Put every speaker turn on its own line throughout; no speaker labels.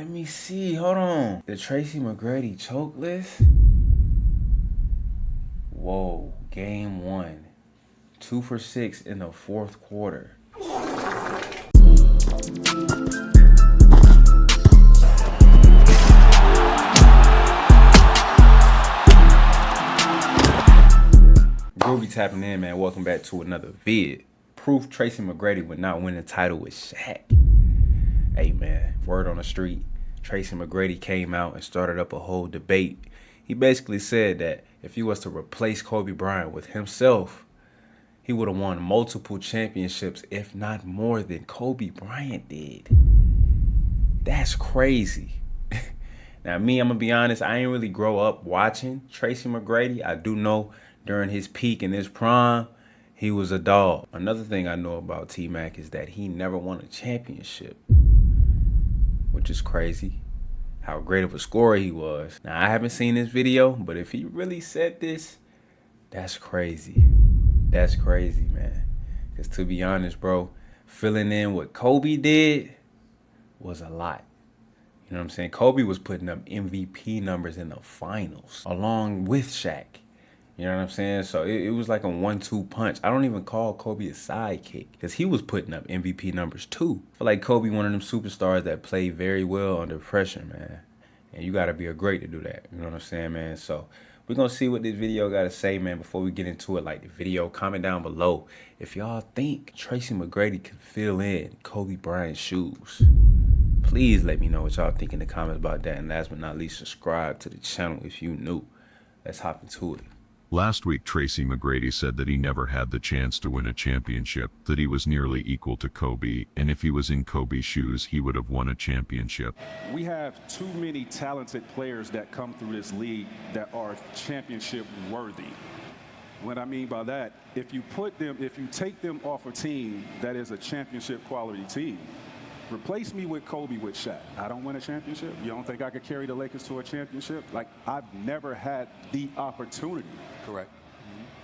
Let me see. Hold on. The Tracy McGrady choke list. Whoa. Game 1. 2 for 6 in the fourth quarter. Groovy tapping in, man. Welcome back to another vid. Proof Tracy McGrady would not win the title with Shaq. Hey, man. Word on the street. Tracy McGrady came out and started up a whole debate. He basically said that if he was to replace Kobe Bryant with himself, he would have won multiple championships, if not more than Kobe Bryant did. That's crazy. Now, me, I'm going to be honest, I ain't really grow up watching Tracy McGrady. I do know during his peak and his prime, he was a dog. Another thing I know about T-Mac is that he never won a championship, which is crazy. How great of a scorer he was. Now, I haven't seen this video, but if he really said this, that's crazy. That's crazy, man. Because to be honest, bro, filling in what Kobe did was a lot. You know what I'm saying? Kobe was putting up MVP numbers in the finals along with Shaq. You know what I'm saying? So it was like a 1-2 punch. I don't even call Kobe a sidekick because he was putting up MVP numbers too. I feel like Kobe, one of them superstars that play very well under pressure, man. And you got to be a great to do that. You know what I'm saying, man? So we're going to see what this video got to say, man. Before we get into it, like the video, comment down below if y'all think Tracy McGrady can fill in Kobe Bryant's shoes. Please let me know what y'all think in the comments about that. And last but not least, subscribe to the channel if you new. Let's hop into it.
Last week, Tracy McGrady said that he never had the chance to win a championship, that he was nearly equal to Kobe, and if he was in Kobe's shoes, he would have won a championship.
We have too many talented players that come through this league that are championship worthy. What I mean by that, if you take them off a team that is a championship quality team, replace me with Kobe with Shaq. I don't win a championship. You don't think I could carry the Lakers to a championship? Like, I've never had the opportunity.
Correct.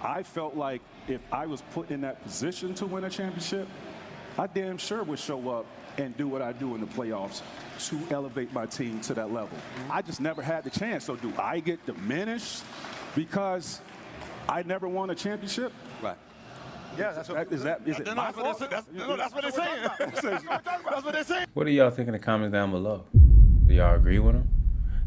I felt like if I was put in that position to win a championship, I damn sure would show up and do what I do in the playoffs to elevate my team to that level. I just never had the chance. So do I get diminished because I never won a championship?
Right.
Yeah, that's what, is it my fault?
That's what they're saying. That's what they're saying.
What do y'all think in the comments down below? Do y'all agree with him?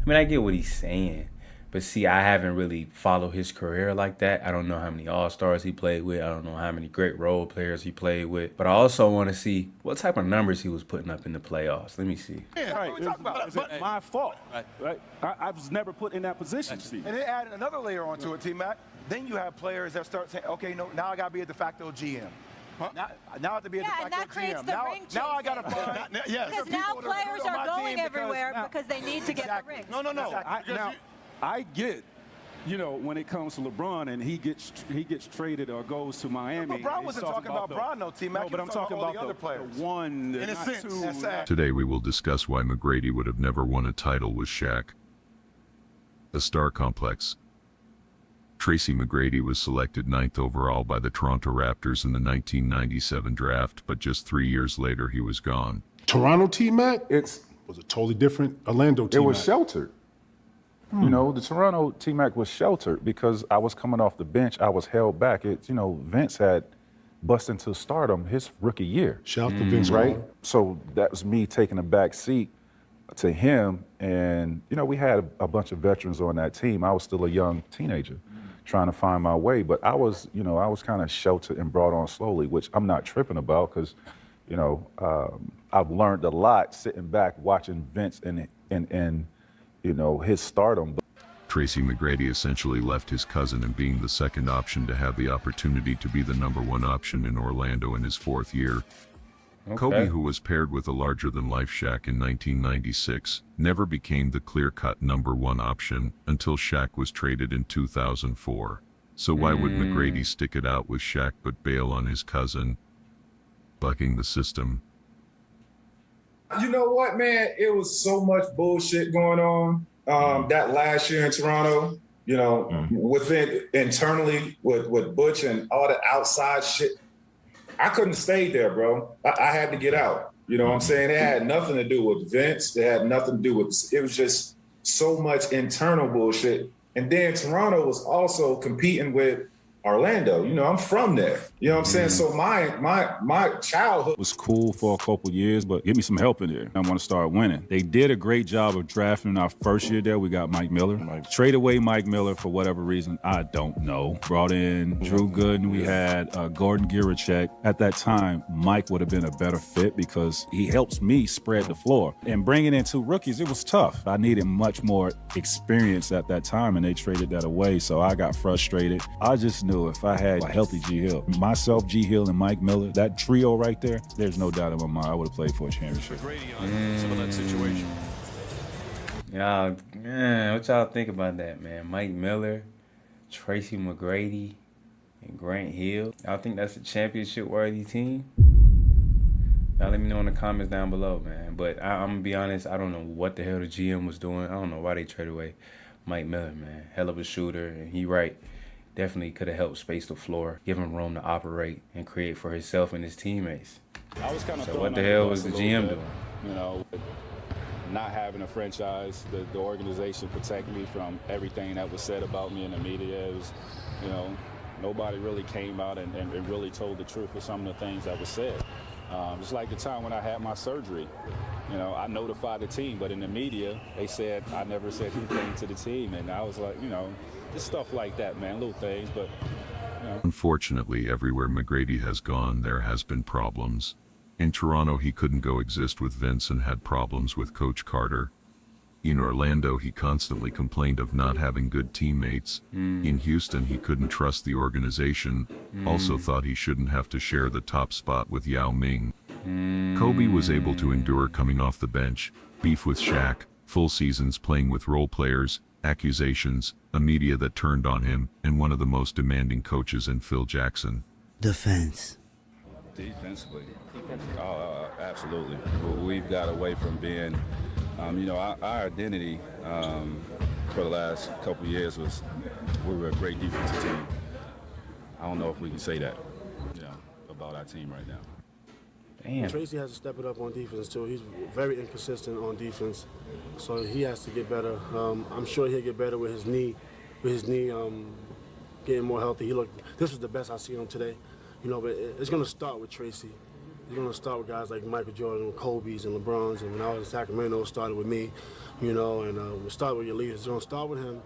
I mean, I get what he's saying. But see, I haven't really followed his career like that. I don't know how many All-Stars he played with. I don't know how many great role players he played with. But I also want to see what type of numbers he was putting up in the playoffs. Let me see.
Yeah, right. Is it my fault? Right. I was never put in that position, Steve.
And then add another layer onto it, T-Mac. Then you have players that start saying, okay, no, now I got to be a de facto GM. Huh? Now I have to be a de facto
and that creates
GM.
the ring
Now I got to find.
Because now players are going everywhere because they need to get the rings.
No.
Now, I get, you know, when it comes to LeBron and he gets traded or goes to Miami.
LeBron wasn't talking about Bron, no, T-Mac.
No, but I'm talking about the other players. The one,
in a sense.
Two.
Today we will discuss why McGrady would have never won a title with Shaq. The Star Complex. Tracy McGrady was selected 9th overall by the Toronto Raptors in the 1997 draft, but just 3 years later he was gone.
Toronto T-Mac, was a totally different Orlando T-Mac.
It was sheltered. You know, the Toronto T-Mac was sheltered because I was coming off the bench. I was held back. Vince had busted into stardom his rookie year.
Shout out to Vince,
right? So that was me taking a back seat to him. And, you know, we had a bunch of veterans on that team. I was still a young teenager trying to find my way. But I was kind of sheltered and brought on slowly, which I'm not tripping about because, I've learned a lot sitting back watching Vince and his stardom.
Tracy McGrady essentially left his cousin and being the second option to have the opportunity to be the #1 option in Orlando in his 4th year.
Okay.
Kobe, who was paired with a larger-than-life Shaq in 1996, never became the clear-cut #1 option until Shaq was traded in 2004. So why would McGrady stick it out with Shaq but bail on his cousin? Bucking the system.
You know what, man? It was so much bullshit going on that last year in Toronto, within internally with Butch and all the outside shit. I couldn't stay there, bro. I had to get out. You know what I'm saying? It had nothing to do with Vince. It had nothing to do with, it was just so much internal bullshit. And then Toronto was also competing with Orlando. You know, I'm from there. You know what I'm saying? So my childhood
was cool for a couple years, but give me some help in there. I want to start winning. They did a great job of drafting our first year there. We got Mike Miller. Trade away Mike Miller for whatever reason. I don't know. Brought in Drew Gooden. We had Gordon Gierachek. At that time, Mike would have been a better fit because he helps me spread the floor. And bringing in 2 rookies, it was tough. I needed much more experience at that time, and they traded that away, so I got frustrated. I just knew if I had a healthy G. Hill, myself, G. Hill, and Mike Miller, that trio right there, there's no doubt in my mind I would have played for a championship.
Some of that situation.
Y'all, man, what y'all think about that, man? Mike Miller, Tracy McGrady, and Grant Hill. Y'all think that's a championship-worthy team? Y'all let me know in the comments down below, man. But I'm going to be honest, I don't know what the hell the GM was doing. I don't know why they traded away Mike Miller, man. Hell of a shooter, and he right. Definitely could have helped space the floor, give him room to operate and create for himself and his teammates.
I was kind of
so what the hell was the GM doing?
You know, not having a franchise, the organization protected me from everything that was said about me in the media. It was, you know, nobody really came out and really told the truth of some of the things that was said. Just like the time when I had my surgery, you know, I notified the team, but in the media, they said I never said anything to the team. And I was like, you know, just stuff like that, man, little things, but, you know.
Unfortunately, everywhere McGrady has gone, there has been problems. In Toronto, he couldn't go exist with Vince and had problems with Coach Carter. In Orlando, he constantly complained of not having good teammates. In Houston, he couldn't trust the organization, also thought he shouldn't have to share the top spot with Yao Ming. Kobe was able to endure coming off the bench, beef with Shaq, full seasons playing with role players, accusations, a media that turned on him, and one of the most demanding coaches in Phil Jackson.
Defense.
Defensively. Absolutely. We've got away from being, you know, our identity for the last couple of years was we were a great defensive team. I don't know if we can say that, you know, about our team right now.
Damn.
Tracy has to step it up on defense too. He's very inconsistent on defense, so he has to get better. I'm sure he'll get better with his knee, getting more healthy. This was the best I've seen him today, you know. But it's going to start with Tracy. It's going to start with guys like Michael Jordan, and Kobe's, and LeBron's. And when I was in Sacramento, it started with me, you know. And we'll start with your leaders. It's going to start with him,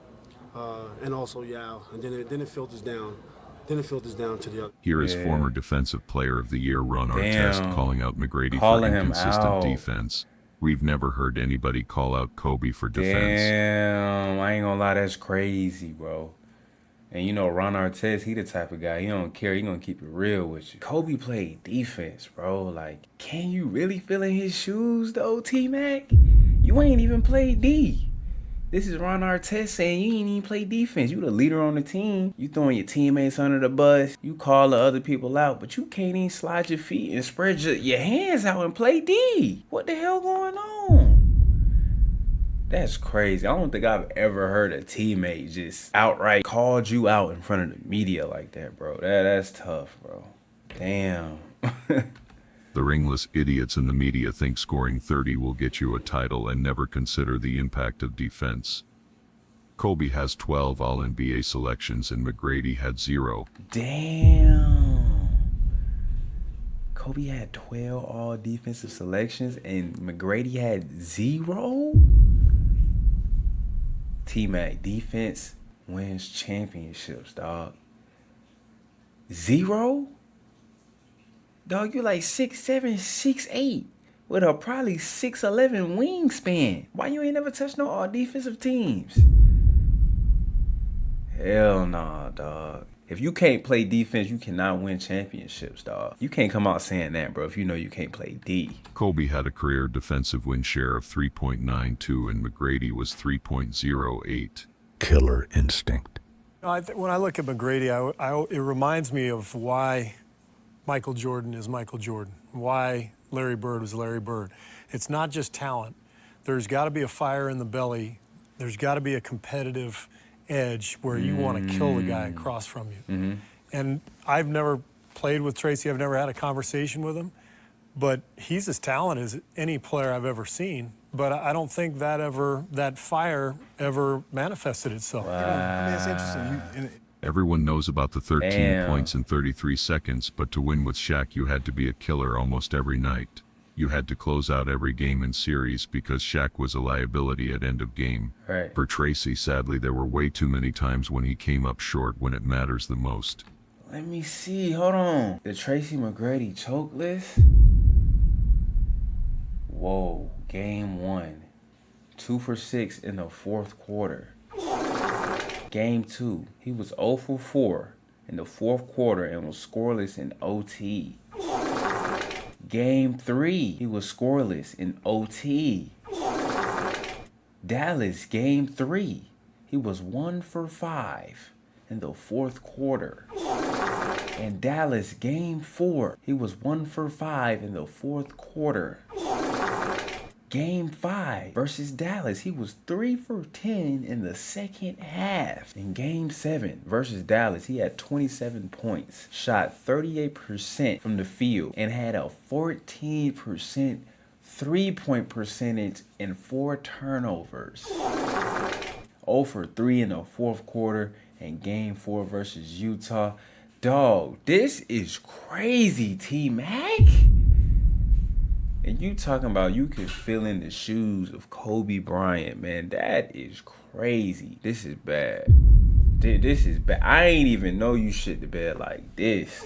and also Yao, and then it filters down. Then it filters down to the other.
Here is former Defensive Player of the Year Ron Artest calling out McGrady
Calling
for
him
inconsistent
out.
defense. We've never heard anybody call out Kobe for defense.
Damn, I ain't gonna lie, that's crazy, bro. And you know, Ron Artest, he the type of guy, he don't care, he gonna keep it real with you. Kobe played defense, bro. Like, can you really fill in his shoes, though, T-Mac? You ain't even played D. This is Ron Artest saying you ain't even play defense. You the leader on the team. You throwing your teammates under the bus. You call the other people out, but you can't even slide your feet and spread your hands out and play D. What the hell going on? That's crazy. I don't think I've ever heard a teammate just outright called you out in front of the media like that, bro. That's tough, bro. Damn.
The ringless idiots in the media think scoring 30 will get you a title and never consider the impact of defense. Kobe has 12 All-NBA selections and McGrady had 0.
Damn. Kobe had 12 all-defensive selections and McGrady had 0? T-Mac, defense wins championships, dog. 0? Dog, you like 6'7", 6'8", with a probably 6'11" wingspan. Why you ain't never touched no all-defensive teams? Hell nah, dog. If you can't play defense, you cannot win championships, dog. You can't come out saying that, bro, if you know you can't play D.
Kobe had a career defensive win share of 3.92 and McGrady was 3.08.
Killer instinct.
When I look at McGrady, it reminds me of why Michael Jordan is Michael Jordan, why Larry Bird was Larry Bird. It's not just talent. There's got to be a fire in the belly. There's got to be a competitive edge where you want to kill the guy across from you. And I've never played with Tracy. I've never had a conversation with him. but he's as talented as any player I've ever seen. But I don't think that fire ever manifested itself.
Wow.
I mean, it's interesting.
Everyone knows about the 13
Damn.
points in 33 seconds, but to win with Shaq, you had to be a killer almost every night. You had to close out every game and series because Shaq was a liability at end of game.
Right.
For Tracy, sadly, there were way too many times when he came up short when it matters the most.
Let me see. Hold on. The Tracy McGrady choke list. Whoa. Game 1. 2 for 6 in the fourth quarter. Game 2. He was 0 for 4 in the fourth quarter and was scoreless in OT. Game 3. He was scoreless in OT. Dallas, Game 3. He was 1 for 5 in the fourth quarter. And Dallas, Game 4. He was 1 for 5 in the fourth quarter. Game 5 versus Dallas, he was 3 for 10 in the second half. In Game 7 versus Dallas, he had 27 points, shot 38% from the field, and had a 14% three-point percentage and 4 turnovers. 0 for 3 in the fourth quarter in Game 4 versus Utah. Dog, this is crazy, T-Mac. And you talking about you could fill in the shoes of Kobe Bryant, man. That is crazy. This is bad. This is bad. I ain't even know you shit the bed like this.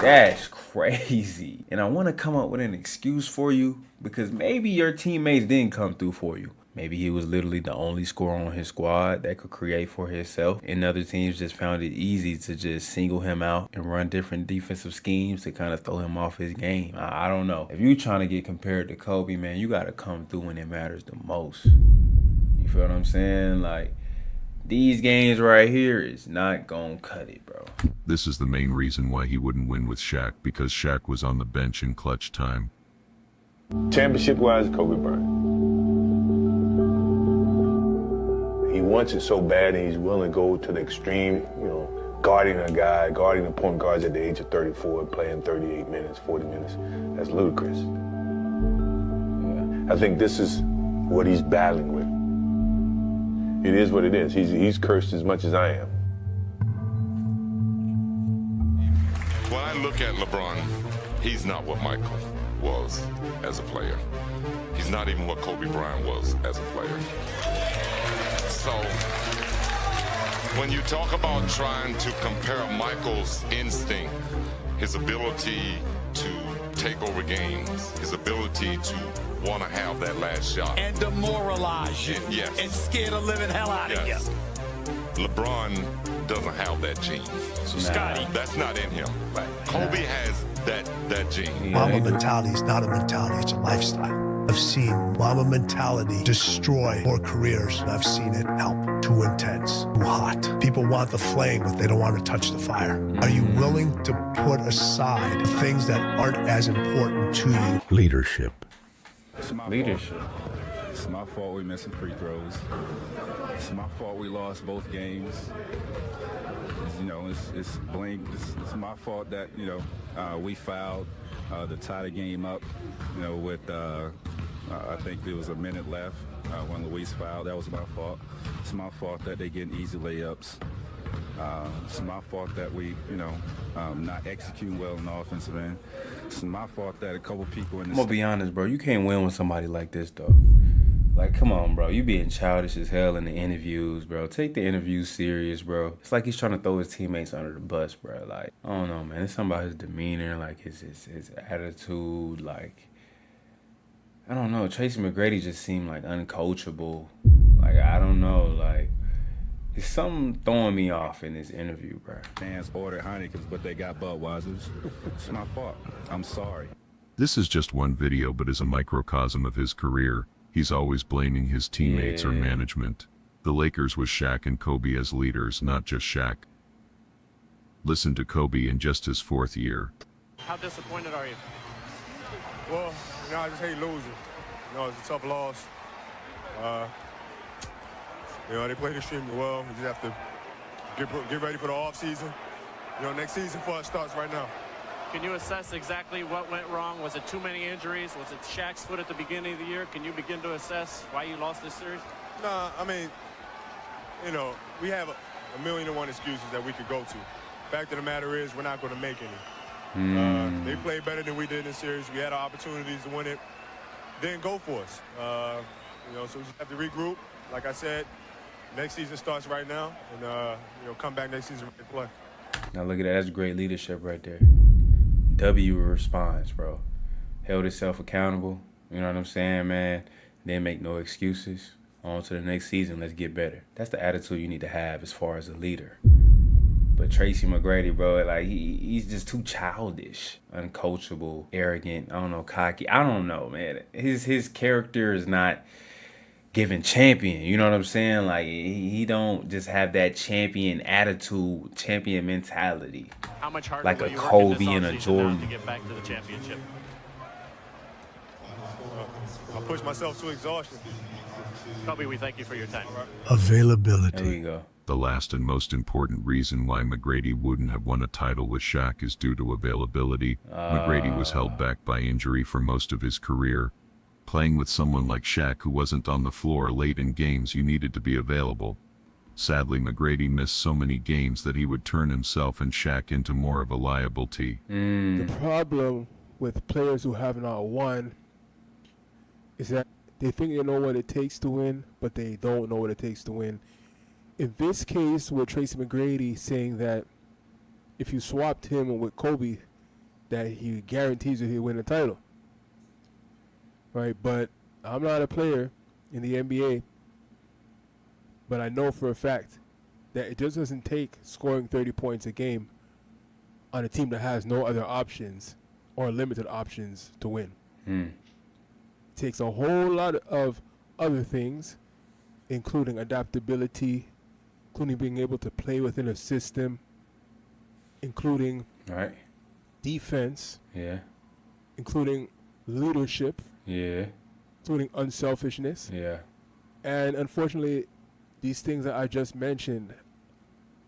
That's crazy. And I want to come up with an excuse for you because maybe your teammates didn't come through for you. Maybe he was literally the only scorer on his squad that could create for himself. And other teams just found it easy to just single him out and run different defensive schemes to kind of throw him off his game. I don't know. If you trying to get compared to Kobe, man, you got to come through when it matters the most. You feel what I'm saying? Like, these games right here is not gonna cut it, bro.
This is the main reason why he wouldn't win with Shaq, because Shaq was on the bench in clutch time.
Championship-wise, Kobe Bryant. He wants it so bad and he's willing to go to the extreme, you know, guarding a guy, guarding the point guards at the age of 34, playing 38 minutes, 40 minutes. That's ludicrous. Yeah. I think this is what he's battling with. It is what it is. He's cursed as much as I am.
When I look at LeBron, he's not what Michael was as a player. He's not even what Kobe Bryant was as a player. So, when you talk about trying to compare Michael's instinct, his ability to take over games, his ability to want to have that last shot.
And demoralize you.
Yes.
And scare the living hell out of you.
LeBron doesn't have that gene.
So, Scotty,
that's not in him. Kobe has that gene.
Mamba mentality is not a mentality, it's a lifestyle. I've seen Mamba mentality destroy more careers than I've seen it help. Too intense, too hot. People want the flame, but they don't want to touch the fire. Are you willing to put aside the things that aren't as important to you?
Leadership.
It's my
Leadership.
fault. It's my fault we missed some free throws. It's my fault we lost both games. It's my fault that, we fouled to tie the game up, with, I think there was a minute left when Luis fouled. That was my fault. It's my fault that they get easy layups. It's my fault that we, not executing well in the offensive end. It's my fault that a couple people in this...
I'm gonna be honest, bro. You can't win with somebody like this, though. Like, come on, bro. You being childish as hell in the interviews, bro. Take the interviews serious, bro. It's like he's trying to throw his teammates under the bus, bro. Like, I don't know, man. It's something about his demeanor, like his attitude, like... I don't know. Tracy McGrady just seemed like uncoachable. Like, I don't know, like... There's something throwing me off in this interview, bro.
Fans ordered Heineken's, but they got Budweisers. It's my fault. I'm sorry.
This is just one video, but is a microcosm of his career. He's always blaming his teammates or management. The Lakers with Shaq and Kobe as leaders, not just Shaq. Listen to Kobe in just his fourth year.
How disappointed are you?
Well, I just hate losing. It's a tough loss. They played extremely well. We just have to get ready for the off season. Next season for us starts right now.
Can you assess exactly what went wrong? Was it too many injuries? Was it Shaq's foot at the beginning of the year? Can you begin to assess why you lost this series?
Nah, I mean, you know, we have a 1,000,001 excuses that we could go to. Fact of the matter is, we're not going to make any. They played better than we did in this series. We had our opportunities to win it. Didn't go for us. You know, so we just have to regroup. Like I said, next season starts right now, and you know, come back next season and play.
Now look at that. That's great leadership right there. W response, bro. Held itself accountable. You know what I'm saying, man? Didn't make no excuses. On to the next season. Let's get better. That's the attitude you need to have as far as a leader. But Tracy McGrady, bro, like he's just too childish, uncoachable, arrogant. I don't know, cocky. I don't know, man. His character is not giving champion. You know what I'm saying? Like he don't just have that champion attitude, champion mentality.
How much harder
like
will
a
you work
Kobe
in
and
this
a
offseason
Jordan.
now to get back to the championship?
I push myself to exhaustion.
Kobe, we thank you for your time.
Availability.
There we go.
The last and most important reason why McGrady wouldn't have won a title with Shaq is due to availability. McGrady was held back by injury for most of his career. Playing with someone like Shaq who wasn't on the floor late in games, you needed to be available. Sadly, McGrady missed so many games that he would turn himself and Shaq into more of a liability.
The problem with players who have not won is that they think they know what it takes to win, but they don't know what it takes to win. In this case, with Tracy McGrady saying that if you swapped him with Kobe, that he guarantees that he'll win the title. Right? But I'm not a player in the NBA, but I know for a fact that it just doesn't take scoring 30 points a game on a team that has no other options or limited options to win. It takes a whole lot of other things, including adaptability, including being able to play within a system, including defense, including leadership, including unselfishness. And unfortunately, these things that I just mentioned,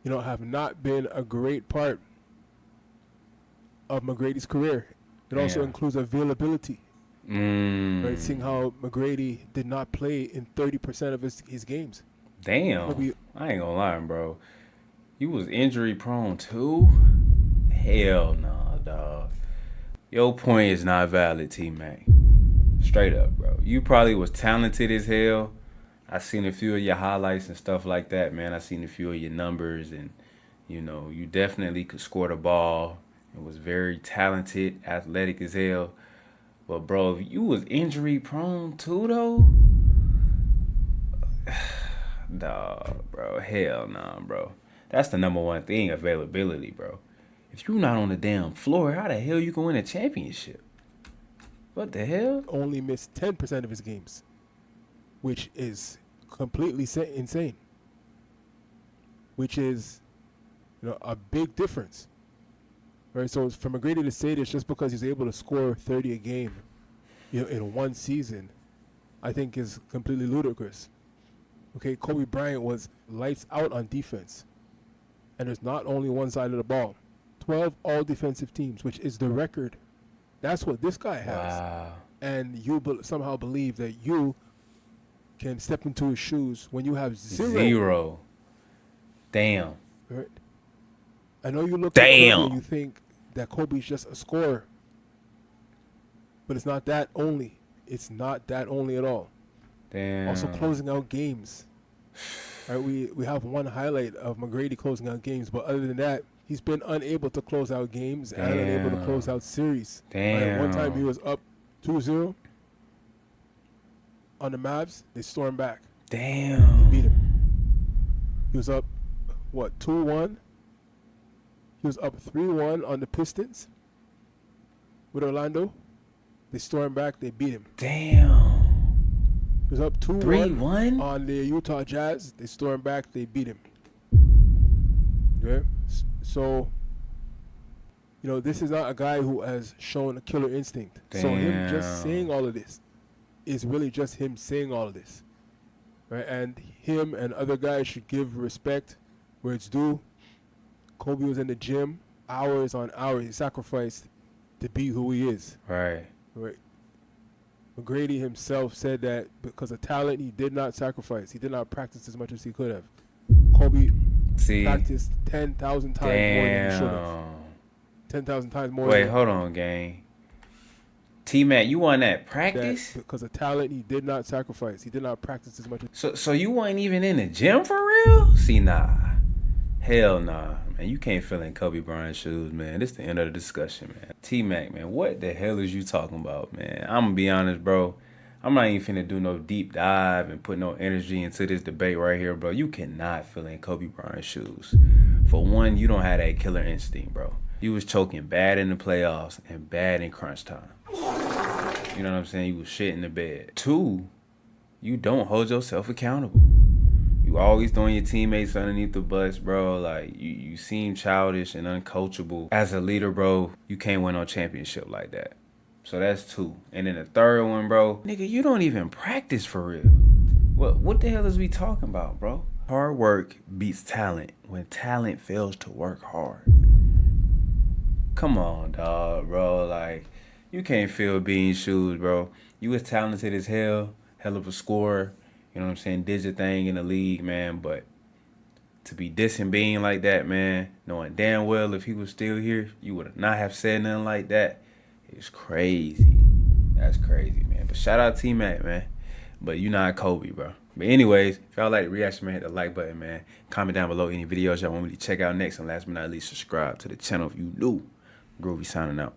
you know, have not been a great part of McGrady's career. It also includes availability. Right, seeing how McGrady did not play in 30% of his games.
Damn. I ain't gonna lie, bro. You was injury prone too? Hell nah, dog. Your point is not valid, teammate. Straight up, bro. You probably was talented as hell. I seen a few of your highlights and stuff like that, man. I seen a few of your numbers, and you know, you definitely could score the ball. It was very talented, athletic as hell. But bro, if you was injury prone too though, dawg, bro, hell nah, bro. That's the number one thing, availability, bro. If you not on the damn floor, how the hell you gonna win a championship? What the hell?
Only missed 10% of his games, which is completely insane. Which is, you know, a big difference. Right, so for McGrady to say this just because he's able to score 30 a game, you know, in one season, I think is completely ludicrous. Okay, Kobe Bryant was lights out on defense, and there's not only one side of the ball. 12 all-defensive teams, which is the record. That's what this guy has.
Wow.
And you somehow believe that you can step into his shoes when you have zero.
Damn.
Right? I know you look at Kobe and you think that Kobe's just a scorer. But it's not that only. It's not that only at all.
Damn.
Also closing out games. Right, we have one highlight of McGrady closing out games, but other than that, he's been unable to close out games and unable to close out series.
Damn.
Right, one time he was up 2-0 on the Mavs. They stormed back.
Damn.
They beat him. He was up, 2-1? He was up 3-1 on the Pistons with Orlando. They stormed back. They beat him.
Damn.
He was up 2-1 on the Utah Jazz. They stormed back. They beat him. Okay? So, you know, this is not a guy who has shown a killer instinct.
Damn.
So him just saying all of this is really just him saying all of this. Right? And him and other guys should give respect where it's due. Kobe was in the gym hours on hours. He sacrificed to be who he is.
Right.
Right. McGrady himself said that because of talent, he did not sacrifice. He did not practice as much as he could have. Kobe practiced 10,000 times more than he should have. 10,000 times more.
Wait, hold on, gang. T-Mac, you won that practice?
Because of talent, he did not sacrifice. He did not practice as much as.
So you weren't even in the gym for real? See, nah. Hell nah. Man, you can't fill in Kobe Bryant's shoes, man. This is the end of the discussion, man. T-Mac, man, what the hell is you talking about, man? I'm gonna be honest, bro. I'm not even finna do no deep dive and put no energy into this debate right here, bro. You cannot fill in Kobe Bryant's shoes. For one, you don't have that killer instinct, bro. You was choking bad in the playoffs and bad in crunch time. You know what I'm saying? You was shit in the bed. Two, you don't hold yourself accountable. You always throwing your teammates underneath the bus, bro. Like, you seem childish and uncoachable. As a leader, bro, you can't win no championship like that. So that's two. And then the third one, bro, nigga, you don't even practice for real. What the hell is we talking about, bro? Hard work beats talent when talent fails to work hard. Come on, dog, bro. Like, you can't fill Bean's shoes, bro. You was talented as hell of a scorer. You know what I'm saying? Did your thing in the league, man. But to be dissing Bean like that, man, knowing damn well if he was still here, you would not have said nothing like that. It's crazy. That's crazy, man. But shout out T-Mac, man. But you not Kobe, bro. But anyways, if y'all like the reaction, man, hit the like button, man. Comment down below any videos y'all want me to check out next. And last but not least, subscribe to the channel if you new. Groovy signing out.